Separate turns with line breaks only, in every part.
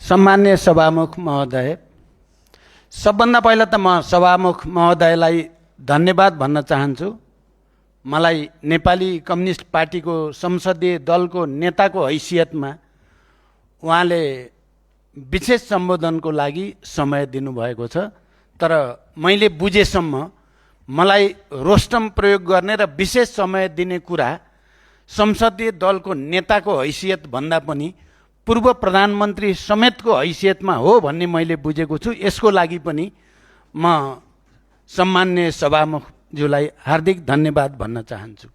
सम्मान्य सभामुख महोदय, सबभन्दा पहिला त म सभामुख महोदयलाई धन्यवाद भन्न चाहन्छु। मलाई नेपाली कम्युनिस्ट पार्टीको संसदीय दलको नेताको हैसियतमा उहाँले विशेष सम्बोधनको लागि समय दिनुभएको छ। तर मैले बुझेसम्म मलाई रोस्टम प्रयोग गर्ने र विशेष समय दिने कुरा संसदीय दलको नेताको हैसियत भन्दा पनि पूर्व प्रधानमन्त्री समेतको हैसियतमा हो भन्ने मैले बुझेको छु। यसको लागि पनि म सम्मान्य सभामुखज्यूलाई हार्दिक धन्यवाद भन्न चाहन्छु।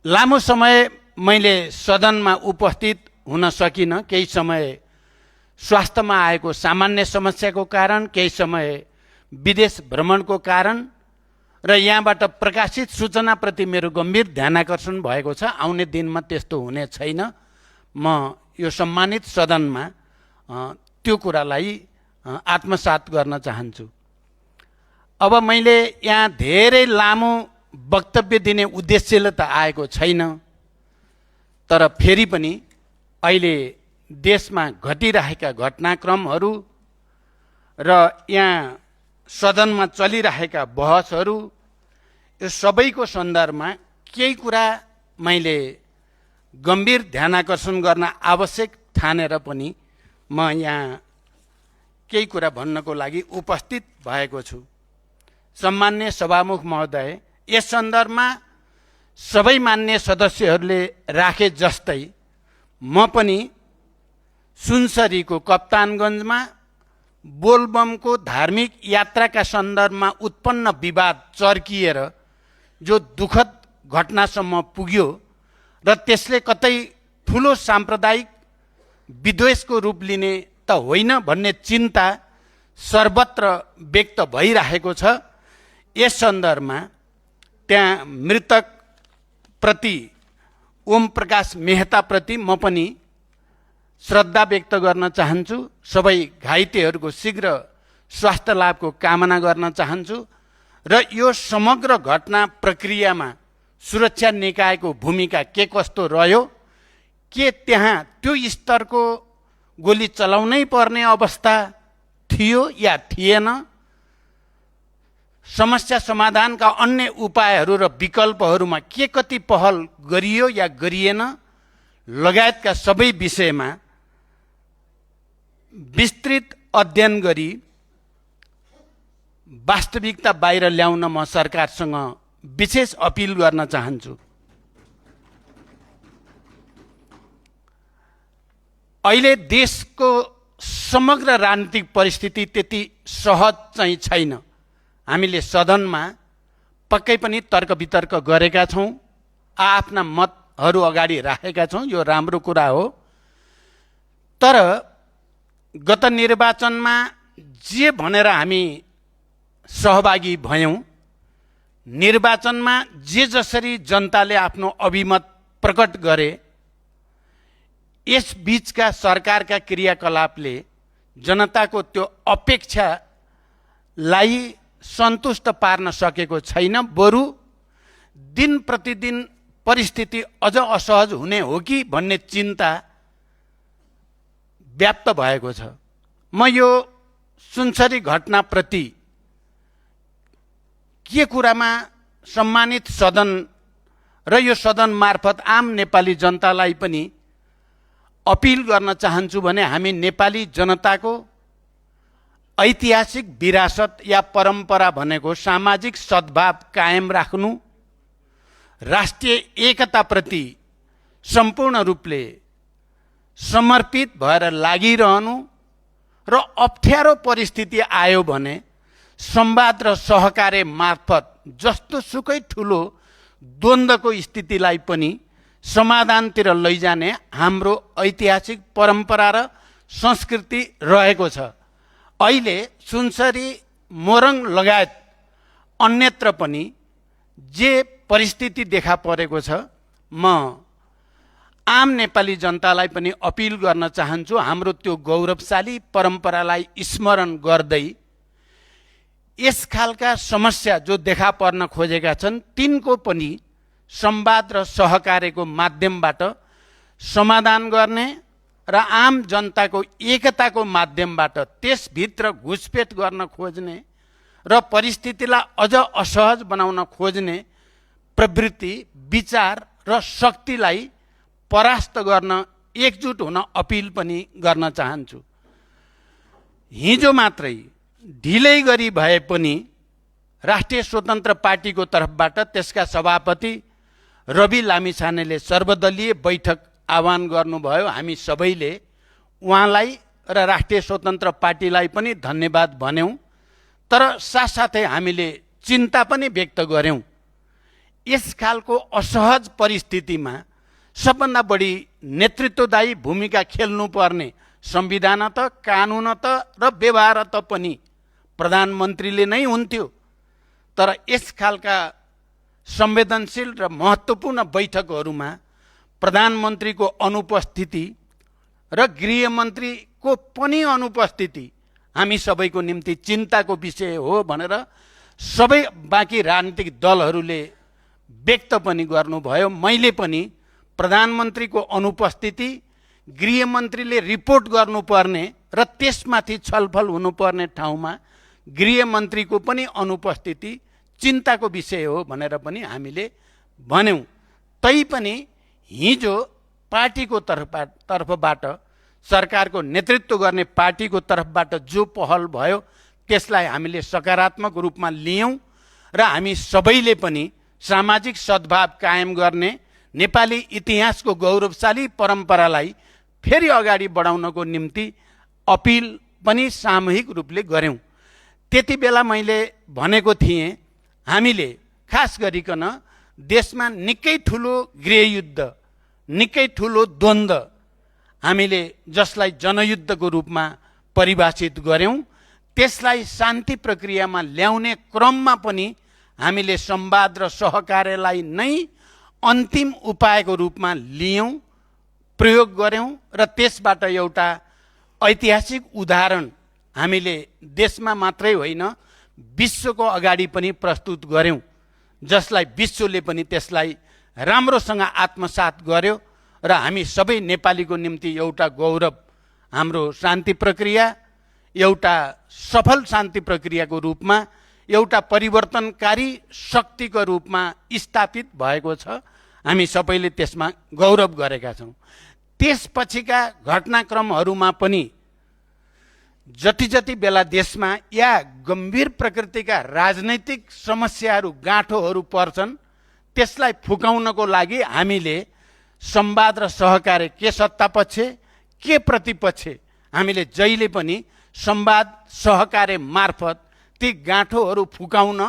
लामो समय मैले सदनमा उपस्थित हुन सकिनँ। केही समय स्वास्थ्यमा आएको सामान्य समस्याको कारण, केही समय विदेश भ्रमणको कारण र यहाँबाट प्रकाशित सूचनाप्रति मेरो गम्भीर ध्यानाकर्षण भएको छ। आउने दिनमा त्यस्तो हुने छैन। म यो सम्मानित सदनमा त्यो कुरालाई आत्मसात गर्न चाहन्छु। अब मैले यहाँ धेरै लामो वक्तव्य दिने उद्देश्यले त आएको छैन, तर फेरि पनि अहिले देशमा घटिरहेका घटनाक्रमहरू र यहाँ सदनमा चलिरहेका बहसहरू, यो सबैको सन्दर्भमा केही कुरा मैले गम्भीर ध्यानाकर्षण गर्न आवश्यक ठानेर पनि म यहाँ केही कुरा भन्नको लागि उपस्थित भएको छु। सम्मान्य सभामुख महोदय, यस सन्दर्भमा सबै मान्य सदस्यहरूले राखे जस्तै म पनि सुनसरीको कप्तानगञ्जमा बोलबमको धार्मिक यात्राका सन्दर्भमा उत्पन्न विवाद चर्किएर जो दुःखद घटनासम्म पुग्यो र त्यसले कतै ठुलो साम्प्रदायिक विद्वेषको रूप लिने त होइन भन्ने चिन्ता सर्वत्र व्यक्त भइरहेको छ। यस सन्दर्भमा त्यहाँ मृतकप्रति ओम प्रकाश मेहताप्रति म पनि श्रद्धा व्यक्त गर्न चाहन्छु। सबै घाइतेहरूको शीघ्र स्वास्थ्य लाभको कामना गर्न चाहन्छु र यो समग्र घटना प्रक्रियामा सुरक्षा निकायको भूमिका के कस्तो रह्यो, के त्यहाँ त्यो स्तरको गोली चलाउनै पर्ने अवस्था थियो या थिएन, समस्या समाधानका अन्य उपायहरू र विकल्पहरूमा के कति पहल गरियो या गरिएन लगायतका सबै विषयमा विस्तृत अध्ययन गरी वास्तविकता बाहिर ल्याउन म सरकारसँग विशेष अपिल गर्न चाहन्छु। अहिले देशको समग्र राजनीतिक परिस्थिति त्यति सहज चाहिँ छैन। हामीले सदनमा पक्कै पनि तर्क वितर्क गरेका छौँ, आफ्ना मतहरू अगाडि राखेका छौँ, यो राम्रो कुरा हो। तर गत निर्वाचनमा जे भनेर हामी सहभागी भयौँ, निर्वाचनमा जे जसरी जनताले आफ्नो अभिमत प्रकट गरे, यस बीचका सरकारका क्रियाकलापले जनताको त्यो अपेक्षालाई सन्तुष्ट पार्न सकेको छैन। बरु दिन प्रतिदिन परिस्थिति अझ असहज हुने हो कि भन्ने चिन्ता व्याप्त भएको छ। म यो सुनसरी घटनाप्रति के कुरामा सम्मानित सदन र यो सदन मार्फत आम नेपाली जनतालाई पनि अपिल गर्न चाहन्छु भने हामी नेपाली जनताको ऐतिहासिक विरासत या परम्परा भनेको सामाजिक सद्भाव कायम राख्नु, राष्ट्रिय एकताप्रति सम्पूर्ण रूपले समर्पित भएर लागिरहनु र अप्ठ्यारो परिस्थिति आयो भने संवाद र सहकार्य मार्फत जस्तो सुकै ठुलो द्वन्द्वको स्थितिलाई पनि समाधानतिर लैजाने हाम्रो ऐतिहासिक परम्परा र संस्कृति रहेको छ। अहिले सुनसरी, मोरङ लगायत अन्यत्र पनि जे परिस्थिति देखा परेको छ, म आम नेपाली जनतालाई पनि अपिल गर्न चाहन्छु, हाम्रो त्यो गौरवशाली परम्परालाई स्मरण गर्दै यस खालका समस्या जो देखा पर्न खोजेका छन् तिनको पनि संवाद र सहकार्यको माध्यमबाट समाधान गर्ने र आम जनताको एकताको माध्यमबाट त्यसभित्र घुसपेट गर्न खोज्ने र परिस्थितिलाई अझ असहज बनाउन खोज्ने प्रवृत्ति, विचार र शक्तिलाई परास्त गर्न एकजुट हुन अपिल पनि गर्न चाहन्छु। हिजो मात्रै ढिलै गरी भए पनि राष्ट्रिय स्वतन्त्र पार्टीको तर्फबाट त्यसका सभापति रवि लामिछानेले सर्वदलीय बैठक आह्वान गर्नुभयो। हामी सबैले उहाँलाई र राष्ट्रिय स्वतन्त्र पार्टीलाई पनि धन्यवाद भन्यौँ, तर साथसाथै हामीले चिन्ता पनि व्यक्त गर्यौँ। यस खालको असहज परिस्थितिमा सबभन्दा बढी नेतृत्वदायी भूमिका खेल्नुपर्ने संविधानत, कानुनत र व्यवहारत पनि प्रधानमन्त्रीले नै हुन्थ्यो। तर यस खालका संवेदनशील र महत्त्वपूर्ण बैठकहरूमा प्रधानमन्त्रीको अनुपस्थिति र गृहमन्त्रीको पनि अनुपस्थिति हामी सबैको निम्ति चिन्ताको विषय हो भनेर सबै बाँकी राजनीतिक दलहरूले व्यक्त पनि गर्नुभयो। मैले पनि प्रधानमन्त्रीको अनुपस्थिति, गृहमन्त्रीले रिपोर्ट गर्नुपर्ने र त्यसमाथि छलफल हुनुपर्ने ठाउँमा गृहमन्त्रीको पनि अनुपस्थिति चिन्ताको विषय हो भनेर पनि हामीले भन्यौँ। तैपनि हिजो पार्टीको तर्फबाट, सरकारको नेतृत्व गर्ने पार्टीको तर्फबाट जो पहल भयो त्यसलाई हामीले सकारात्मक रूपमा लियौँ र हामी सबैले पनि सामाजिक सद्भाव कायम गर्ने नेपाली इतिहासको गौरवशाली परम्परालाई फेरि अगाडि बढाउनको निम्ति अपिल पनि सामूहिक रूपले गर्यौँ। त्यति बेला मैले भनेको थिएँ, हामीले खास गरिकन देशमा निकै ठुलो गृहयुद्ध, निकै ठुलो द्वन्द्व हामीले जसलाई जनयुद्धको रूपमा परिभाषित गर्यौँ, त्यसलाई शान्ति प्रक्रियामा ल्याउने क्रममा पनि हामीले संवाद र सहकार्यलाई नै अन्तिम उपायको रूपमा लियौँ, प्रयोग गर्यौँ र त्यसबाट एउटा ऐतिहासिक उदाहरण हामीले देशमा मात्रै होइन विश्वको अगाडि पनि प्रस्तुत गर्यौँ, जसलाई विश्वले पनि त्यसलाई राम्रोसँग आत्मसात गर्यो र हामी सबै नेपालीको निम्ति एउटा गौरव, हाम्रो शान्ति प्रक्रिया एउटा सफल शान्ति प्रक्रियाको रूपमा, एउटा परिवर्तनकारी शक्तिको रूपमा स्थापित भएको छ। हामी सबैले त्यसमा गौरव गरेका छौँ। त्यसपछिका घटनाक्रमहरूमा पनि जति बेला देशमा या गम्भीर प्रकृतिका राजनैतिक समस्याहरू, गाँठोहरू पर्छन्, त्यसलाई फुकाउनको लागि हामीले संवाद र सहकार्य, के सत्तापक्ष के प्रतिपक्ष, हामीले जहिले पनि संवाद सहकार्य मार्फत ती गाँठोहरू फुकाउन,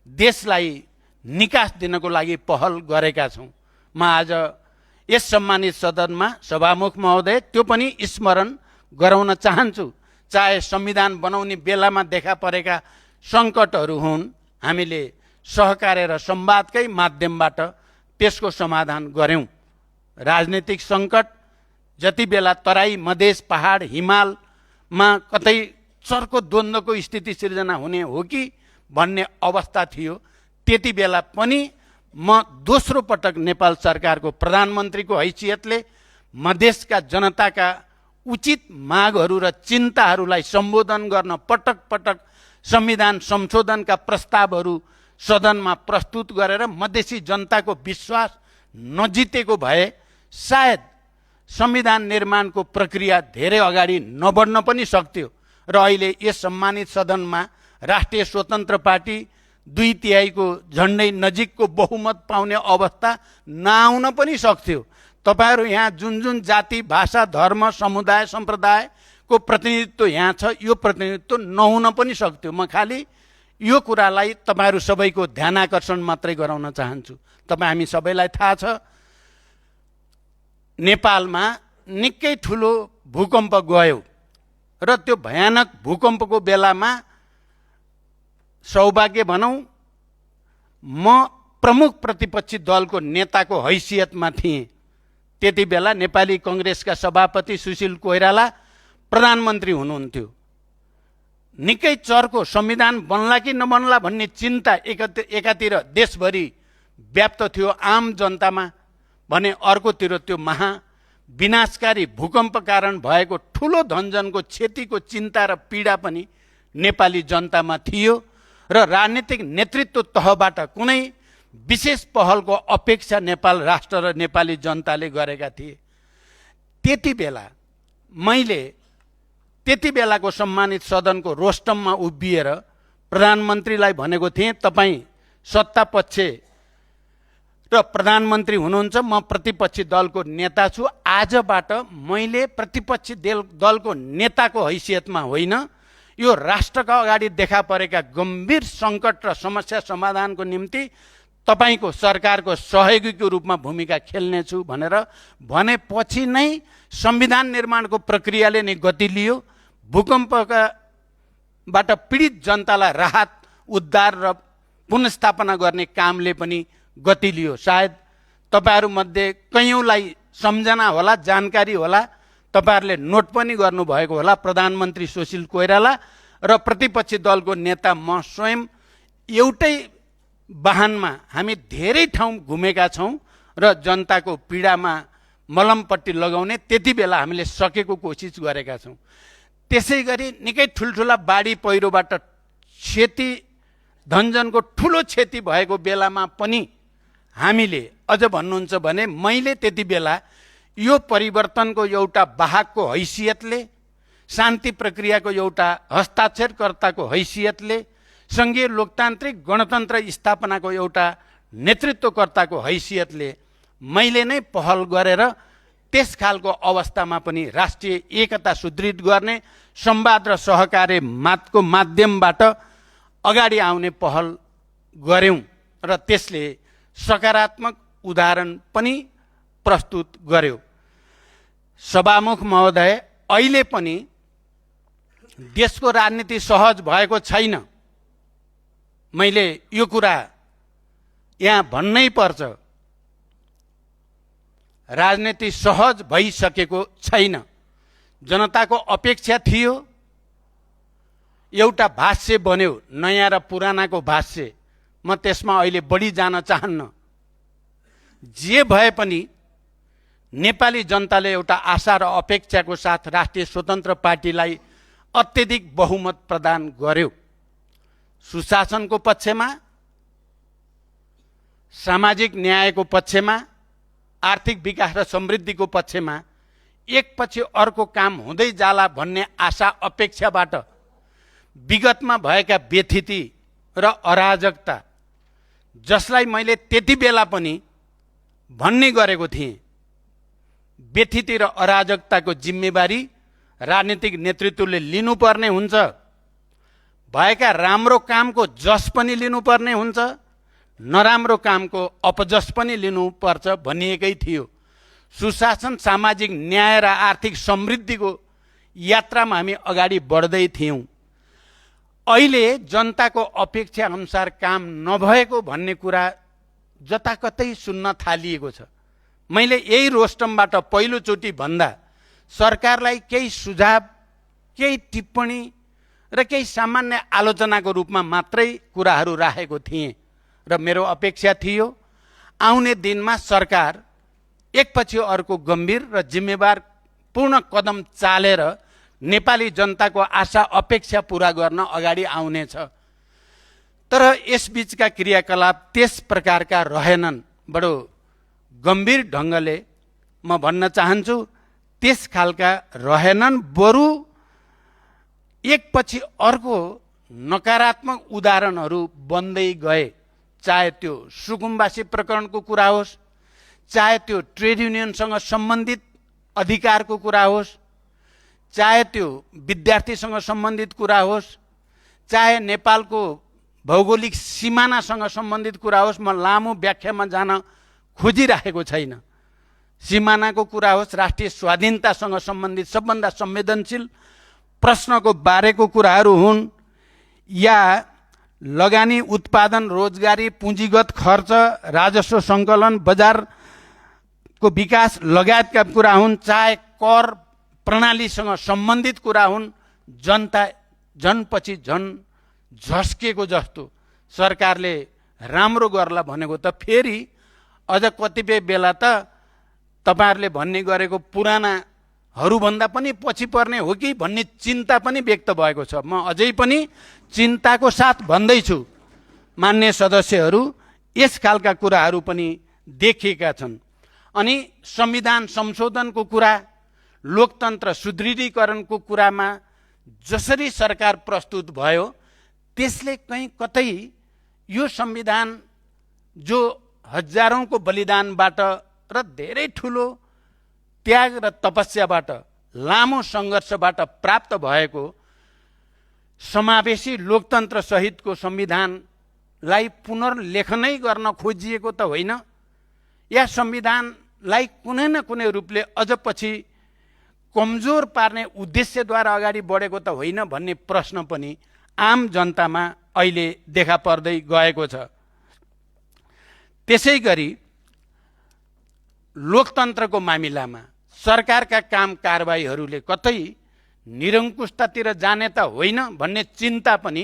देशलाई निकास दिनको लागि पहल गरेका छौँ। म आज यस सम्मानित सदनमा सभामुख महोदय त्यो पनि स्मरण गराउन चाहन्छु। चाहे संविधान बनाउने बेलामा देखा परेका सङ्कटहरू हुन्, हामीले सहकार्य र संवादकै माध्यमबाट त्यसको समाधान गर्यौँ। राजनीतिक सङ्कट जति बेला तराई, मधेस, पहाड, हिमालमा कतै चर्को द्वन्द्वको स्थिति सिर्जना हुने हो कि भन्ने अवस्था थियो, त्यति बेला पनि म दोस्रो पटक नेपाल सरकारको प्रधानमन्त्रीको हैसियतले मधेसका जनताका उचित मागहरू र चिन्ताहरूलाई सम्बोधन गर्न पटक पटक संविधान संशोधनका प्रस्तावहरू सदनमा प्रस्तुत गरेर मधेसी जनताको विश्वास नजितेको भए सायद संविधान निर्माणको प्रक्रिया धेरै अगाडि नबढ्न पनि सक्थ्यो र अहिले यस सम्मानित सदनमा राष्ट्रिय स्वतन्त्र पार्टी 2/3 झन्डै नजिकको बहुमत पाउने अवस्था नआउन पनि सक्थ्यो। तपाईहरू यहाँ जुन जुन जाति, भाषा, धर्म, समुदाय, सम्प्रदायको प्रतिनिधित्व यहाँ छ, यो प्रतिनिधित्व नहुन पनि सक्थ्यो। म खालि यो कुरालाई तपाईहरू सबैको ध्यानाकर्षण मात्रै गराउन चाहन्छु। हामी सबैलाई थाहा छ, नेपालमा निकै ठुलो भूकम्प गयो र त्यो भयानक भूकम्पको बेलामा सौभाग्य भनौँ, म प्रमुख प्रतिपक्षी दलको नेताको हैसियतमा थिएँ। त्यति बेला नेपाली कङ्ग्रेसका सभापति सुशील कोइराला प्रधानमन्त्री हुनुहुन्थ्यो। निकै चर्को संविधान बन्ला कि नबन्ला भन्ने चिन्ता एकातिर देशभरि व्याप्त थियो आम जनतामा भने, अर्कोतिर त्यो विनाशकारी भूकम्प कारण भएको ठुलो धनजनको क्षतिको चिन्ता र पीडा पनि नेपाली जनतामा थियो र राजनीतिक नेतृत्व तहबाट कुनै विशेष पहलको अपेक्षा नेपाल राष्ट्र र नेपाली जनताले गरेका थिए। त्यति बेला मैले त्यति बेलाको सम्मानित सदनको रोस्टममा उभिएर प्रधानमन्त्रीलाई भनेको थिएँ, तपाईँ सत्तापक्ष र प्रधानमन्त्री हुनुहुन्छ, म प्रतिपक्षी दलको नेता छु। आजबाट मैले प्रतिपक्षी दलको नेताको हैसियतमा होइन, यो राष्ट्रका अगाडि देखा परेका गम्भीर सङ्कट र समस्या समाधानको निम्ति तपाईँको सरकारको सहयोगीको रूपमा भूमिका खेल्नेछु भनेर भनेपछि नै संविधान निर्माणको प्रक्रियाले नै गति लियो। भूकम्पबाट पीडित जनतालाई राहत, उद्धार र पुनर्स्थापना गर्ने कामले पनि गति लियो। सायद तपाईँहरूमध्ये कयौँलाई सम्झना होला, जानकारी होला, तपाईँहरूले नोट पनि गर्नुभएको होला। प्रधानमन्त्री सुशील कोइराला र प्रतिपक्षी दलको नेता म स्वयं एउटै वाहनमा हामी धेरै ठाउँ घुमेका छौँ र जनताको पीडामा मलमपट्टि लगाउने त्यति बेला हामीले सकेको कोसिस गरेका छौँ। त्यसै गरी निकै ठुल्ठुला बाढी पहिरोबाट क्षति, धनजनको ठुलो क्षति भएको बेलामा पनि हामीले अझ भन्नुहुन्छ भने मैले त्यति बेला यो परिवर्तनको एउटा वाहकको हैसियतले, शान्ति प्रक्रियाको एउटा हस्ताक्षरकर्ताको हैसियतले, सङ्घीय लोकतान्त्रिक गणतन्त्र स्थापनाको एउटा नेतृत्वकर्ताको हैसियतले मैले नै पहल गरेर त्यस खालको अवस्थामा पनि राष्ट्रिय एकता सुदृढ गर्ने, संवाद र सहकार्यको माध्यमबाट अगाडि आउने पहल गर्यौँ र त्यसले सकारात्मक उदाहरण पनि प्रस्तुत गर्यो। सभामुख महोदय, अहिले पनि देशको राजनीति सहज भएको छैन। मैले यो कुरा यहाँ भन्नै पर्छ, राजनीति सहज भइसकेको छैन। जनताको अपेक्षा थियो, एउटा भाष्य बन्यो, नयाँ र पुरानाको भाष्य। म त्यसमा अहिले बढी जान चाहन्न। जे भए पनि नेपाली जनताले एउटा आशा र अपेक्षाको साथ राष्ट्रिय स्वतन्त्र पार्टीलाई अत्यधिक बहुमत प्रदान गर्यो। सुशासनको पक्षमा, सामाजिक न्यायको पक्षमा, आर्थिक विकास र समृद्धिको पक्षमा एकपछि अर्को काम हुँदै जाला भन्ने आशा अपेक्षाबाट विगतमा भएका व्यथिति र अराजकता, जसलाई मैले त्यति बेला पनि भन्ने गरेको थिएँ, व्यथिति र अराजकताको जिम्मेवारी राजनीतिक नेतृत्वले लिनुपर्ने हुन्छ। भएका राम्रो कामको जस पनि लिनुपर्ने हुन्छ, नराम्रो कामको अपजस पनि लिनुपर्छ भनिएकै थियो। सुशासन, सामाजिक न्याय र आर्थिक समृद्धिको यात्रामा हामी अगाडि बढ्दै थियौँ। अहिले जनताको अपेक्षा अनुसार काम नभएको भन्ने कुरा जताकतै सुन्न थालिएको छ। मैले यही रोस्टमबाट पहिलोचोटि भन्दा सरकारलाई केही सुझाव, केही टिप्पणी र केही सामान्य आलोचनाको रूपमा मात्रै कुराहरू राखेको थिएँ र मेरो अपेक्षा थियो आउने दिनमा सरकार एकपछि अर्को गम्भीर र जिम्मेवार पूर्ण कदम चालेर नेपाली जनताको आशा अपेक्षा पूरा गर्न अगाडि आउनेछ। तर यसबीचका क्रियाकलाप त्यस प्रकारका रहेनन्। बडो गम्भीर ढङ्गले म भन्न चाहन्छु, त्यस खालका रहेनन्। बरु एकपछि अर्को नकारात्मक उदाहरणहरू बन्दै गए। चाहे त्यो सुकुम्बासी प्रकरणको कुरा होस्, चाहे त्यो ट्रेड युनियनसँग सम्बन्धित अधिकारको कुरा होस्, चाहे त्यो विद्यार्थीसँग सम्बन्धित कुरा होस्, चाहे नेपालको भौगोलिक सिमानासँग सम्बन्धित कुरा होस्। म लामो व्याख्यामा जान खोजिराखेको छैन। सिमानाको कुरा होस्, राष्ट्रिय स्वाधीनतासँग सम्बन्धित सबभन्दा संवेदनशील प्रश्नको बारेको कुराहरू हुन्, या लगानी, उत्पादन, रोजगारी, पुँजीगत खर्च, राजस्व सङ्कलन, बजारको विकास लगायतका कुरा हुन्, चाहे कर प्रणालीसँग सम्बन्धित कुरा हुन्, जनता झनपछि झन झस्केको जस्तो सरकारले राम्रो गर्ला भनेको त फेरि अझ कतिपय बेला त तपाईहरुले भन्ने गरेको पुरानाहरूभन्दा पनि पछि पर्ने हो कि भन्ने चिन्ता पनि व्यक्त भएको छ। म अझै पनि चिन्ताको साथ भन्दैछु, मान्य सदस्यहरू, यस खालका कुराहरू पनि देखिएका छन्। अनि संविधान संशोधनको कुरा, लोकतन्त्र सुदृढीकरणको कुरामा जसरी सरकार प्रस्तुत भयो, त्यसले कहीँ कतै यो संविधान जो हजारौंको बलिदानबाट र धेरै ठुलो त्याग र तपस्याबाट, लामो सङ्घर्षबाट प्राप्त भएको समावेशी लोकतन्त्र सहितको संविधानलाई पुनर्लेखनै गर्न खोजिएको त होइन, या संविधानलाई कुनै न कुनै रूपले अझ पछि कमजोर पार्ने उद्देश्यद्वारा अगाडि बढेको त होइन भन्ने प्रश्न पनि आम जनतामा अहिले देखा पर्दै गएको छ। त्यसैगरी लोकतन्त्रको मामिलामा सरकारका काम कारबाहीहरूले कतै निरङ्कुशतातिर जाने त होइन भन्ने चिन्ता पनि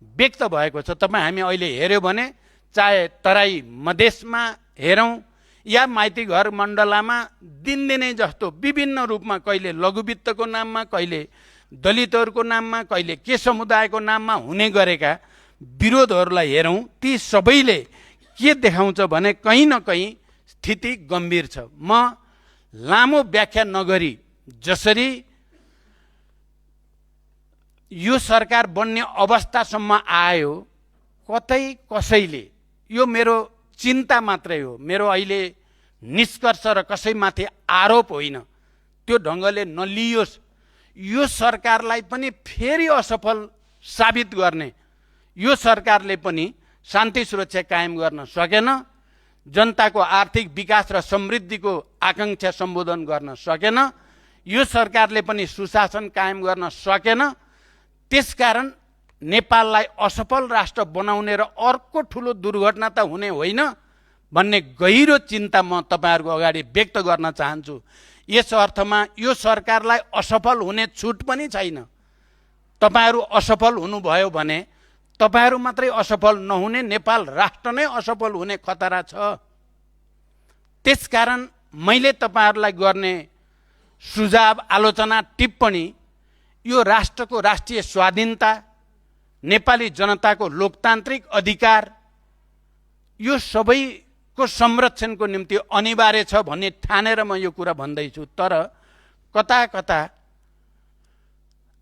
व्यक्त भएको छ। तपाईँ हामी अहिले हेर्यो भने चाहे तराई मधेसमा हेरौँ या माइती घर मण्डलामा दिनदिनै जस्तो विभिन्न रूपमा, कहिले लघुवित्तको नाममा, कहिले दलितहरूको नाममा, कहिले के समुदायको नाममा हुने गरेका विरोधहरूलाई हेरौँ, ती सबैले के देखाउँछ भने कहीँ न कहीँ स्थिति गम्भीर छ। म लामो व्याख्या नगरी जसरी यो सरकार बन्ने अवस्थासम्म आयो, कतै कसैले, यो मेरो चिन्ता मात्रै हो, मेरो अहिले निष्कर्ष र कसैमाथि आरोप होइन, त्यो ढङ्गले नलियोस्। यो सरकारलाई पनि फेरि असफल साबित गर्ने, यो सरकारले पनि शान्ति सुरक्षा कायम गर्न सकेन, जनताको आर्थिक विकास र समृद्धिको आकांक्षा सम्बोधन गर्न सकेन, यो सरकारले पनि सुशासन कायम गर्न सकेन। त्यसकारण नेपाललाई असफल राष्ट्र बनाउने र अर्को ठुलो दुर्घटना त हुने होइन भन्ने गहिरो चिन्ता म तपाईहरुको अगाडि व्यक्त गर्न चाहन्छु। यस अर्थमा यो सरकारलाई असफल हुने छुट पनि छैन। तपाईहरु असफल हुनुभयो भने तपाईहरु मात्रै असफल नहुने, नेपाल राष्ट्र नै असफल हुने खतरा छ। त्यसकारण मैले तपाईहरुलाई गर्ने सुझाव, आलोचना, टिप्पणी यो राष्ट्रको राष्ट्रिय स्वाधीनता, नेपाली जनताको लोकतान्त्रिक अधिकार, यो सबैको संरक्षणको निम्ति अनिवार्य छ भन्ने ठानेर म यो कुरा भन्दैछु। तर कता कता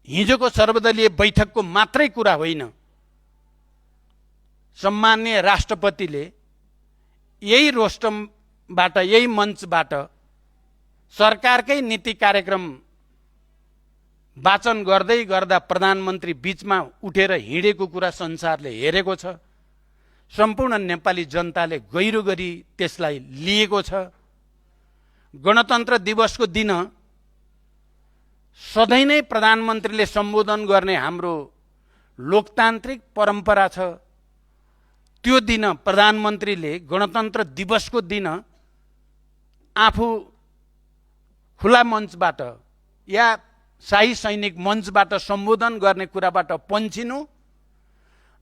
हिजोको सर्वदलीय बैठकको मात्रै कुरा होइन, सम्माननीय राष्ट्रपतिले यही रोस्टमबाट, यही मञ्चबाट सरकारकै नीति कार्यक्रम वाचन गर्दै गर्दा प्रधानमन्त्री बीचमा उठेर हिँडेको कुरा संसारले हेरेको छ। सम्पूर्ण नेपाली जनताले गहिरो गरी त्यसलाई लिएको छ। गणतन्त्र दिवसको दिन सधैँ नै प्रधानमन्त्रीले सम्बोधन गर्ने हाम्रो लोकतान्त्रिक परम्परा छ। त्यो दिन प्रधानमन्त्रीले गणतन्त्र दिवसको दिन आफू खुला मञ्चबाट या शाही सैनिक मञ्चबाट सम्बोधन गर्ने कुराबाट पन्छिनु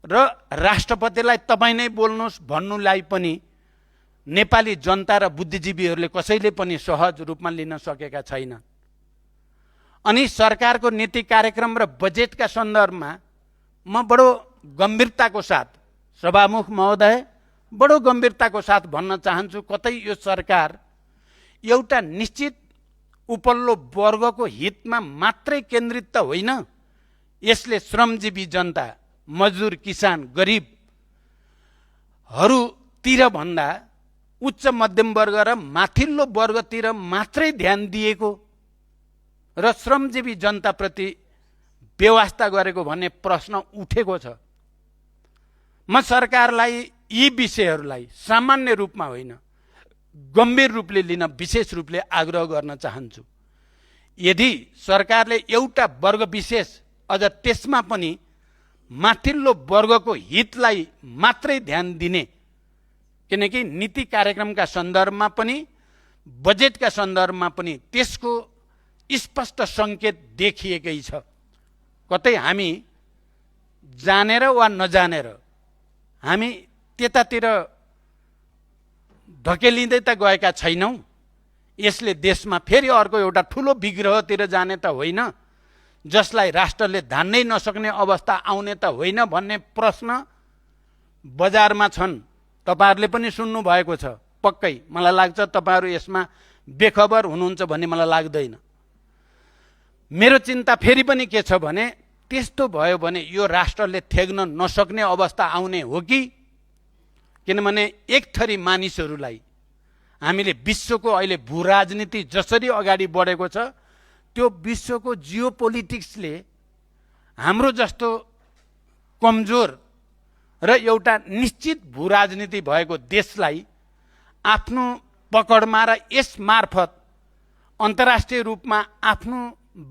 र राष्ट्रपतिलाई तपाईँ नै बोल्नुहोस् भन्नुलाई पनि नेपाली जनता र बुद्धिजीवीहरूले कसैले पनि सहज रूपमा लिन सकेका छैनन्। अनि सरकारको नीति कार्यक्रम र बजेटका सन्दर्भमा म बडो गम्भीरताको साथ, सभामुख महोदय, बडो गम्भीरताको साथ भन्न चाहन्छु, कतै यो सरकार एउटा निश्चित उपल्लो वर्गको हितमा मात्रै केन्द्रित त होइन, यसले श्रमजीवी जनता, मजदुर, किसान, गरिबहरूतिर भन्दा उच्च मध्यम वर्ग र माथिल्लो वर्गतिर मात्रै ध्यान दिएको र श्रमजीवी जनताप्रति व्यवस्था गरेको भन्ने प्रश्न उठेको छ। म सरकारलाई यी विषयहरूलाई सामान्य रूपमा होइन, गम्भीर रूपले लिन विशेष रूपले आग्रह गर्न चाहन्छु। यदि सरकारले एउटा वर्ग विशेष, अझ त्यसमा पनि माथिल्लो वर्गको हितलाई मात्रै ध्यान दिने, किनकि नीति कार्यक्रमका सन्दर्भमा पनि बजेटका सन्दर्भमा पनि त्यसको स्पष्ट सङ्केत देखिएकै छ। कतै हामी जानेर वा नजानेर हामी त्यतातिर धकेलिँदै त गएका छैनौँ। यसले देशमा फेरि अर्को एउटा ठुलो विग्रहतिर जाने त होइन, जसलाई राष्ट्रले धान्नै नसक्ने अवस्था आउने त होइन भन्ने प्रश्न बजारमा छन्। तपाईहरुले पनि सुन्नु भएको छ पक्कै। मलाई लाग्छ तपाईहरु यसमा बेखबर हुनुहुन्छ भन्ने मलाई लाग्दैन। मेरो चिन्ता फेरि पनि के छ भने त्यस्तो भयो भने यो राष्ट्रले थेग्न नसक्ने अवस्था आउने हो कि, किनभने एक थरी मानिसहरूलाई हामीले विश्वको अहिले भूराजनीति जसरी अगाडि बढेको छ त्यो विश्वको जियोपोलिटिक्सले हाम्रो जस्तो कमजोर र एउटा निश्चित भूराजनीति भएको देशलाई आफ्नो पकडमा र यस मार्फत अन्तर्राष्ट्रिय रूपमा आफ्नो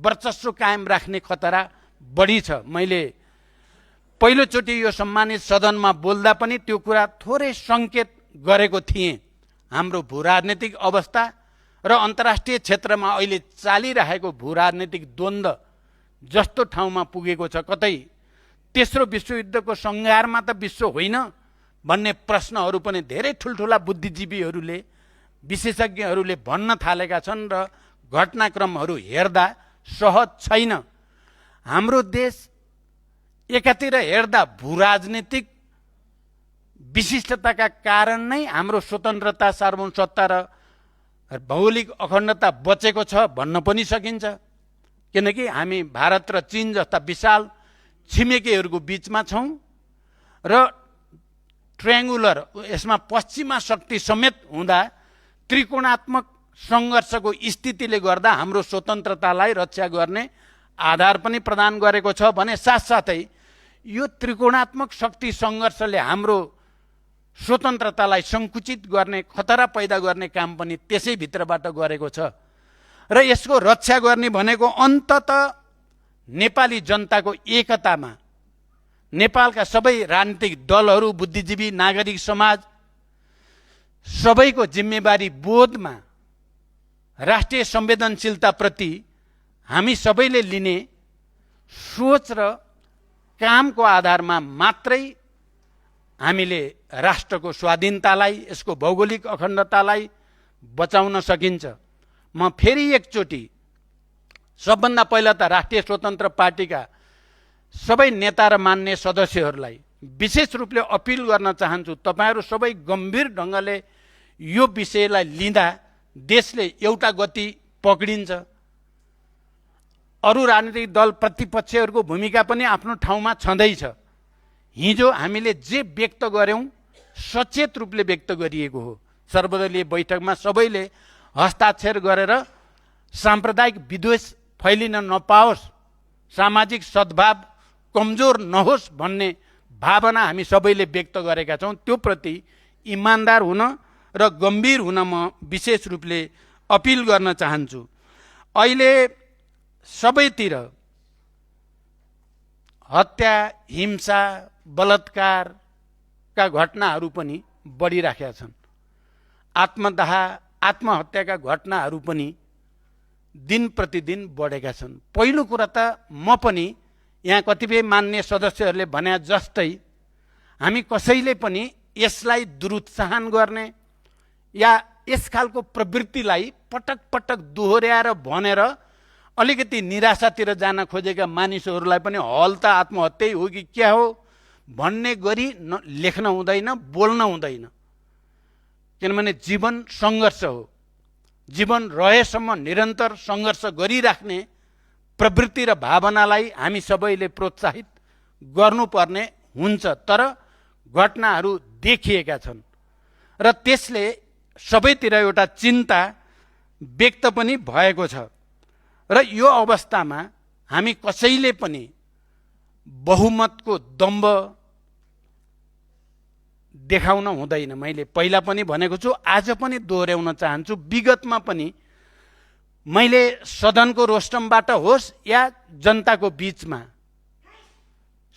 वर्चस्व कायम राख्ने खतरा बढी छ। मैले पहिलोचोटि यो सम्मानित सदनमा बोल्दा पनि त्यो कुरा थोरै संकेत गरेको थिएँ। हाम्रो भूराजनीतिक अवस्था र अन्तर्राष्ट्रिय क्षेत्रमा अहिले चालिरहेको भूराजनीतिक द्वन्द्व जस्तो ठाउँमा पुगेको छ, कतै तेस्रो विश्वयुद्धको संहारमा त विश्व होइन भन्ने प्रश्नहरू पनि धेरै ठुल्ठुला बुद्धिजीवीहरूले विशेषज्ञहरूले भन्न थालेका छन् र घटनाक्रमहरू हेर्दा सहज छैन। हाम्रो देश एकातिर हेर्दा भूराजनीतिक विशिष्टताका कारण नै हाम्रो स्वतन्त्रता, सार्वभौमसत्ता र भौगोलिक अखण्डता बचेको छ भन्न पनि सकिन्छ, किनकि हामी भारत र चीन जस्ता विशाल छिमेकीहरूको बीचमा छौं र ट्रायंगुलर यसमा पश्चिमा शक्ति समेत हुँदा त्रिकोणात्मक संघर्षको स्थितिले गर्दा हाम्रो स्वतन्त्रतालाई रक्षा गर्ने आधार पनि प्रदान गरेको छ भने साथसाथै यो त्रिकोणात्मक शक्ति संघर्षले हाम्रो स्वतन्त्रतालाई संकुचित गर्ने, खतरा पैदा गर्ने काम पनि त्यसै भित्रबाट गरेको छ र यसको रक्षा गर्ने भनेको अन्ततः नेपाली जनताको एकतामा, नेपालका सबै राजनीतिक दलहरू, बुद्धिजीवी, नागरिक समाज सबैको जिम्मेवारी बोधमा, राष्ट्रिय संवेदनशीलताप्रति हामी सबैले लिने सोच र कामको आधारमा मात्रै हामीले राष्ट्रको स्वाधीनतालाई, यसको भौगोलिक अखण्डतालाई बचाउन सकिन्छ। म फेरि एकचोटि सबभन्दा पहिला त राष्ट्रिय स्वतन्त्र पार्टीका सबै नेता र मान्य सदस्यहरूलाई विशेष रूपले अपिल गर्न चाहन्छु, तपाईहरु सबै गम्भीर ढंगले यो विषयलाई लिँदा देशले एउटा गति पक्रिन्छ। अरु राजनीतिक दल प्रतिपक्षहरूको भूमिका पनि आफ्नो ठाउँमा छँदैछ। हिजो हामीले जे व्यक्त गर्यौं सचेत रूपले व्यक्त गरिएको हो। सर्वदलीय बैठकमा सबैले हस्ताक्षर गरेर साम्प्रदायिक विद्वेष फैलिन नपाओस्, सामाजिक सद्भाव कमजोर नहोस् भन्ने भावना हामी सबैले व्यक्त गरेका छौं। त्यो प्रति इमानदार हुन र गम्भीर हुन म विशेष रूपले अपिल गर्न चाहन्छु। अहिले सबैतिर हत्या, हिंसा, बलात्कारका घटनाहरू पनि बढिराखेका छन्। आत्मदाह, आत्महत्याका घटनाहरू पनि दिन प्रतिदिन बढेका छन्। पहिलो कुरा त म पनि यहाँ कतिपय मान्य सदस्यहरूले भने जस्तै हामी कसैले पनि यसलाई दुरुत्साहन गर्ने या यस खालको प्रवृत्तिलाई पटक पटक दोहोर्याएर भनेर अलिकति निराशातिर जान खोजेका मानिसहरूलाई पनि हल त आत्महत्या हो कि क्या हो भन्ने गरी लेख्न हुँदैन, बोल्न हुँदैन। किनभने जीवन सङ्घर्ष हो। जीवन रहेसम्म निरन्तर सङ्घर्ष गरिराख्ने प्रवृत्ति र भावनालाई हामी सबैले प्रोत्साहित गर्नुपर्ने हुन्छ। तर घटनाहरू देखिएका छन् र त्यसले सबैतिर एउटा चिन्ता व्यक्त पनि भएको छ र यो अवस्थामा हामी कसैले पनि बहुमतको दम्भ देखाउन हुँदैन। मैले पहिला पनि भनेको छु, आज पनि दोहोर्याउन चाहन्छु। विगतमा पनि मैले सदनको रोस्टमबाट होस् या जनताको बीचमा,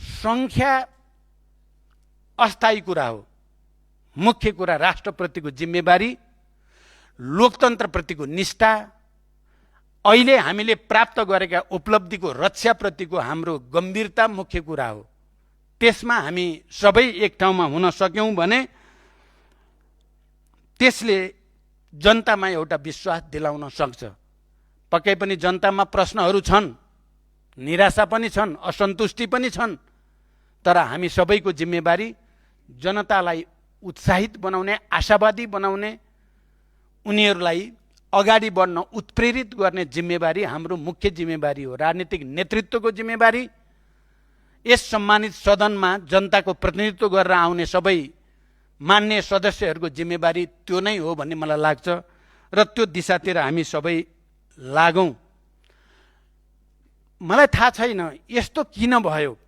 संख्या अस्थायी कुरा हो। मुख्य कुरा राष्ट्रप्रतिको जिम्मेवारी, लोकतन्त्रप्रतिको निष्ठा, अहिले हामीले प्राप्त गरेका उपलब्धिको रक्षाप्रतिको हाम्रो गम्भीरता मुख्य कुरा हो। त्यसमा हामी सबै एक ठाउँमा हुन सक्यौं भने त्यसले जनतामा एउटा विश्वास दिलाउन सक्छ। पक्कै पनि जनतामा प्रश्नहरू छन्, निराशा पनि छन्, असन्तुष्टि पनि छन्, तर हामी सबैको जिम्मेवारी जनतालाई उत्साहित बनाउने, आशावादी बनाउने, उनीहरूलाई अगाडि बढ्न उत्प्रेरित गर्ने जिम्मेवारी हाम्रो मुख्य जिम्मेवारी हो। राजनीतिक नेतृत्वको जिम्मेवारी, यस सम्मानित सदनमा जनताको प्रतिनिधित्व गरेर आउने सबै मान्य सदस्यहरूको जिम्मेवारी त्यो नै हो भन्ने मलाई लाग्छ र त्यो दिशातिर हामी सबै लागौँ। मलाई थाहा छैन यस्तो किन भयो,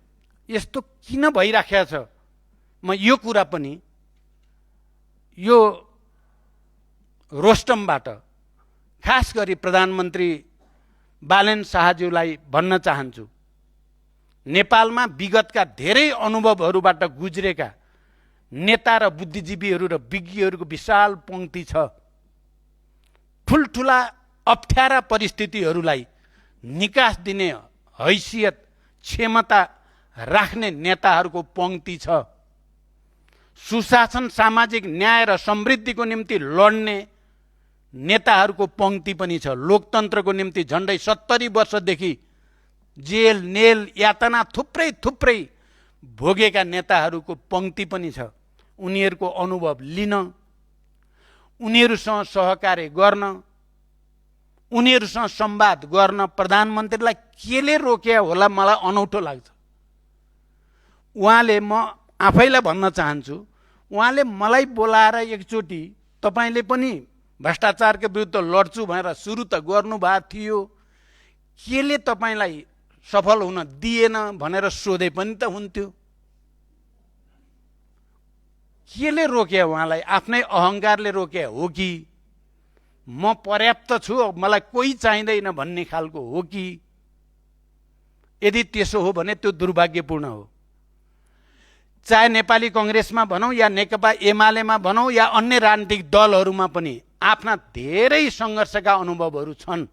यस्तो किन भइराखेको छ। म यो कुरा पनि यो रोस्टमबाट खास गरी प्रधानमन्त्री बालेन शाहज्यूलाई भन्न चाहन्छु, नेपालमा विगतका धेरै अनुभवहरूबाट गुज्रेका नेता र बुद्धिजीवीहरू र विज्ञहरूको विशाल पंक्ति छ। ठुल्ठुला अप्ठ्यारा परिस्थितिहरूलाई निकास दिने हैसियत, क्षमता राख्ने नेताहरूको पंक्ति छ। सुशासन, सामाजिक न्याय र समृद्धिको निम्ति लड्ने नेताहरूको पंक्ति पनि छ। लोकतन्त्रको निम्ति झन्डै 70 वर्षदेखि जेल नेल यातना थुप्रै थुप्रै भोगेका नेताहरूको पंक्ति पनि छ। उनीहरूको अनुभव लिन, उनीहरूसँग सहकार्य गर्न, उनीहरूसँग संवाद गर्न प्रधानमन्त्रीलाई केले रोक्या होला मलाई अनौठो लाग्छ। उहाँले, म आफैलाई भन्न चाहन्छु, उहाँले मलाई बोलाएर एकचोटि तपाईले पनि भ्रष्टाचारको विरुद्ध लड्छु भनेर सुरु त गर्नुभएको थियो, केले तपाईलाई सफल हुन दिएन भनेर सोधे पनि त हुन्थ्यो। केले रोक्या उहाँलाई? आफ्नै अहङ्कारले रोक्या हो कि म पर्याप्त छु, मलाई कोही चाहिँदैन भन्ने खालको हो कि? यदि त्यसो हो भने त्यो दुर्भाग्यपूर्ण हो। चाहे नेपाली कांग्रेसमा भनौँ या नेकपा एमालेमा भनौँ या अन्य राजनीतिक दलहरूमा पनि आफ्ना धेरै सङ्घर्षका अनुभवहरू छन्,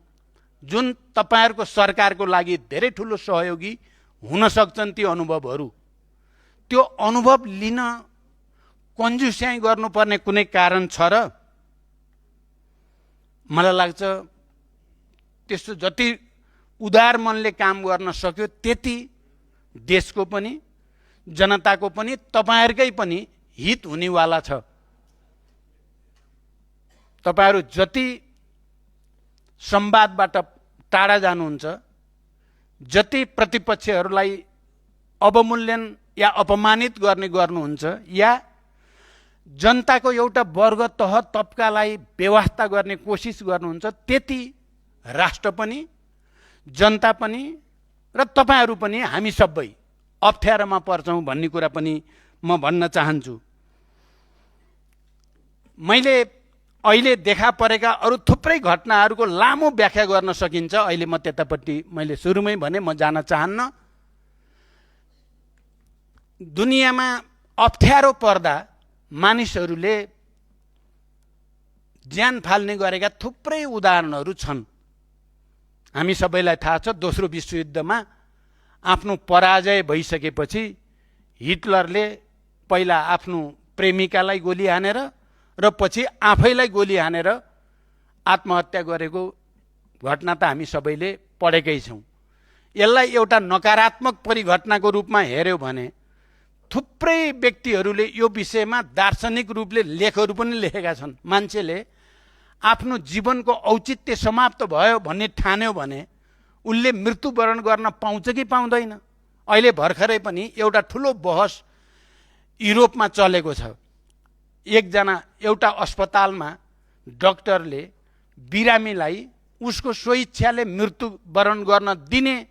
जुन तपाईहरूको सरकारको लागि धेरै ठुलो सहयोगी हुन सक्छन्। ती अनुभवहरू, त्यो अनुभव लिन कन्जुस्याइ गर्नुपर्ने कुनै कारण छ र? मलाई लाग्छ त्यस्तो जति उदार मनले काम गर्न सक्यो त्यति देशको पनि, जनताको पनि, तपाईहरुकै पनि हित हुनेवाला छ। तपाईहरु जति संवादबाट टाढा जानुहुन्छ, जति प्रतिपक्षहरूलाई अवमूल्यन या अपमानित गर्नुहुन्छ, या जनताको एउटा वर्ग तह तबकालाई व्यवस्था गर्ने कोसिस गर्नुहुन्छ, त्यति राष्ट्र पनि, जनता पनि र तपाईहरु पनि, हामी सबै अप्ठ्यारोमा पर्छौं भन्ने कुरा पनि म भन्न चाहन्छु। मैले अहिले देखा परेका अरु थुप्रै घटनाहरूको लामो व्याख्या गर्न सकिन्छ। अहिले म त्यतापट्टि मैले सुरुमै भने म जान चाहन्न। दुनियाँमा अप्ठ्यारो पर्दा मानिसहरूले ज्यान फाल्ने गरेका थुप्रै उदाहरणहरू छन्। हामी सबैलाई थाहा छ, दोस्रो विश्वयुद्धमा आफ्नो पराजय भइसकेपछि हिटलरले पहिला आफ्नो प्रेमिकालाई गोली हानेर र पछि आफैलाई गोली हानेर आत्महत्या गरेको घटना त हामी सबैले पढेकै छौं। यसलाई एउटा नकारात्मक परिघटनाको रूपमा हेर्यो भने थुप्रै व्यक्तिहरूले यो विषयमा दार्शनिक रूपले लेखहरू पनि लेखेका छन्। मान्छेले आफ्नो जीवनको औचित्य समाप्त भयो भन्ने ठान्यो भने उनले मृत्युवरण गर्न पाउँछ कि पाउँदैन? अहिले भर्खरै पनि एउटा ठुलो बहस युरोपमा चलेको छ। एउटा अस्पतालमा डाक्टरले बिरामीलाई उसको स्वइच्छाले मृत्युवरण गर्न दिने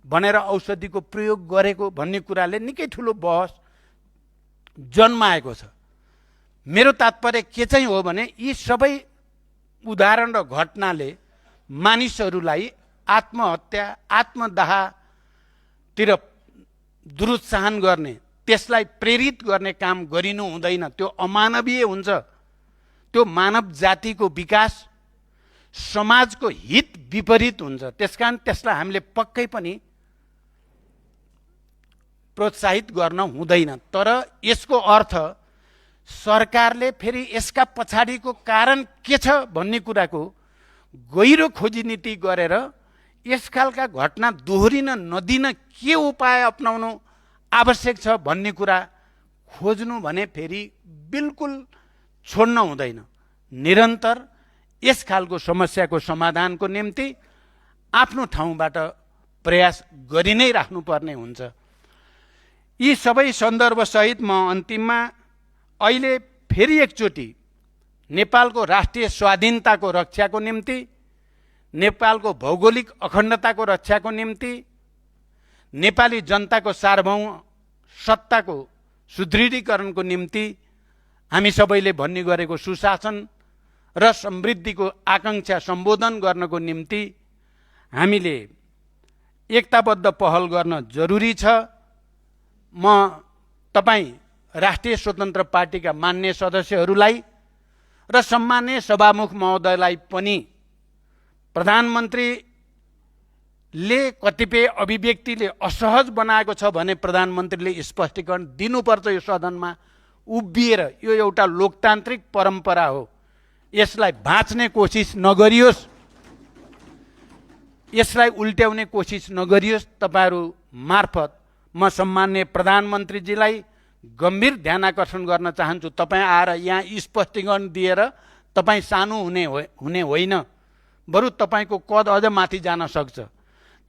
भनेर औषधिको प्रयोग गरेको भन्ने कुराले निकै ठुलो बहस जन्माएको छ। मेरो तात्पर्य के चाहिँ हो भने यी सबै उदाहरण र घटनाले मानिसहरूलाई आत्महत्या, आत्मदाहतिर दुरुत्साहन गर्ने, त्यसलाई प्रेरित गर्ने काम गरिनु हुँदैन। त्यो अमानवीय हुन्छ। त्यो मानव जातिको विकास, समाजको हित विपरीत हुन्छ। त्यसकारण त्यसलाई हामीले पक्कै पनि प्रोत्साहित गर्न हुँदैन। तर यसको अर्थ सरकारले फेरि यसका पछाडिको कारण के छ भन्ने कुराको गहिरो खोजी नीति गरेर यस खालका घटना दोहोरिन नदिन के उपाय अपनाउनु आवश्यक छ भन्ने कुरा खोज्नु भने फेरि बिल्कुल छोड्न हुँदैन। निरन्तर यस खालको समस्याको समाधानको निम्ति आफ्नो ठाउँबाट प्रयास गरि नै राख्नुपर्ने हुन्छ। यी सबै सन्दर्भसहित म अन्तिममा अहिले फेरि एकचोटि नेपालको राष्ट्रिय स्वाधीनताको रक्षाको निम्ति, नेपालको भौगोलिक अखण्डताको रक्षाको निम्ति, नेपाली जनताको सार्वभौम सत्ताको सुदृढीकरणको निम्ति हामी सबैले भन्ने गरेको सुशासन र समृद्धिको आकांक्षा सम्बोधन गर्नको निम्ति हामीले एकताबद्ध पहल गर्न जरुरी छ। म तपाईँ राष्ट्रिय स्वतन्त्र पार्टीका मान्य सदस्यहरूलाई र सम्माननीय सभामुख महोदयलाई पनि प्रधानमन्त्रीले कतिपय अभिव्यक्तिले असहज बनाएको छ भने प्रधानमन्त्रीले स्पष्टीकरण दिनुपर्छ। यो सदनमा उभिएर यो एउटा लोकतान्त्रिक परम्परा हो, यसलाई भाँच्ने कोसिस नगरियोस्, यसलाई उल्ट्याउने कोसिस नगरियोस्। तपाईहरू मार्फत म सम्माननीय प्रधानमन्त्रीजीलाई गम्भीर ध्यान आकर्षण गर्न चाहन्छु। तपाईँ आएर यहाँ स्पष्टीकरण दिएर तपाईँ सानो हुने होइन, बरु तपाईँको कद अझ माथि जान सक्छ।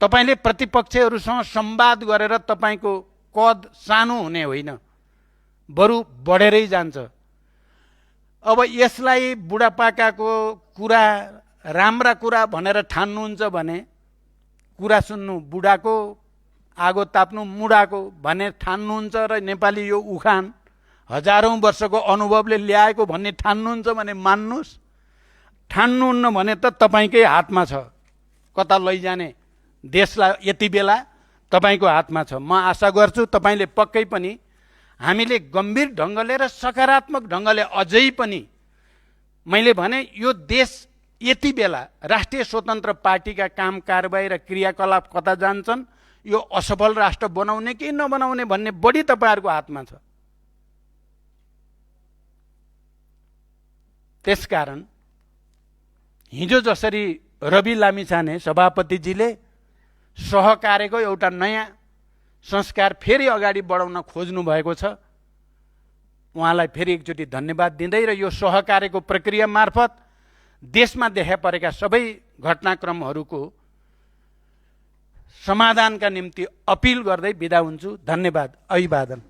तपाईँले प्रतिपक्षहरूसँग संवाद गरेर तपाईँको कद सानो हुने होइन, बरु बढेरै जान्छ। अब यसलाई बुढापाकाको कुरा, राम्रा कुरा भनेर ठान्नुहुन्छ भने कुरा सुन्नु बुढाको, आगो ताप्नु मुढाको भनेर ठान्नुहुन्छ र नेपाली यो उखान हजारौं वर्षको अनुभवले ल्याएको भन्ने ठान्नुहुन्छ भने मान्नुहोस्। ठान्नुहुन्न भने त तपाईँकै हातमा छ, कता लैजाने देशलाई यति बेला तपाईँको हातमा छ। म आशा गर्छु तपाईँले पक्कै पनि हामीले गम्भीर ढङ्गले र सकारात्मक ढङ्गले अझै पनि, मैले भने यो देश यति बेला राष्ट्रिय स्वतन्त्र पार्टीका काम कारबाही र क्रियाकलाप कता जान्छन्, यो असफल राष्ट्र बनाउने कि नबनाउने भन्ने बढी तपाईँहरूको हातमा छ। त्यसकारण हिजो जसरी रवि लामिछाने सभापतिजीले सहकार्यको एउटा नयाँ संस्कार फेरि अगाडि बढाउन खोज्नु भएको छ, उहाँलाई फेरि एकचोटि धन्यवाद दिँदै र यो सहकार्यको प्रक्रिया मार्फत देशमा देखा परेका सबै घटनाक्रमहरूको समाधानका निम्ति अपिल गर्दै बिदा हुन्छु। धन्यवाद। अभिवादन।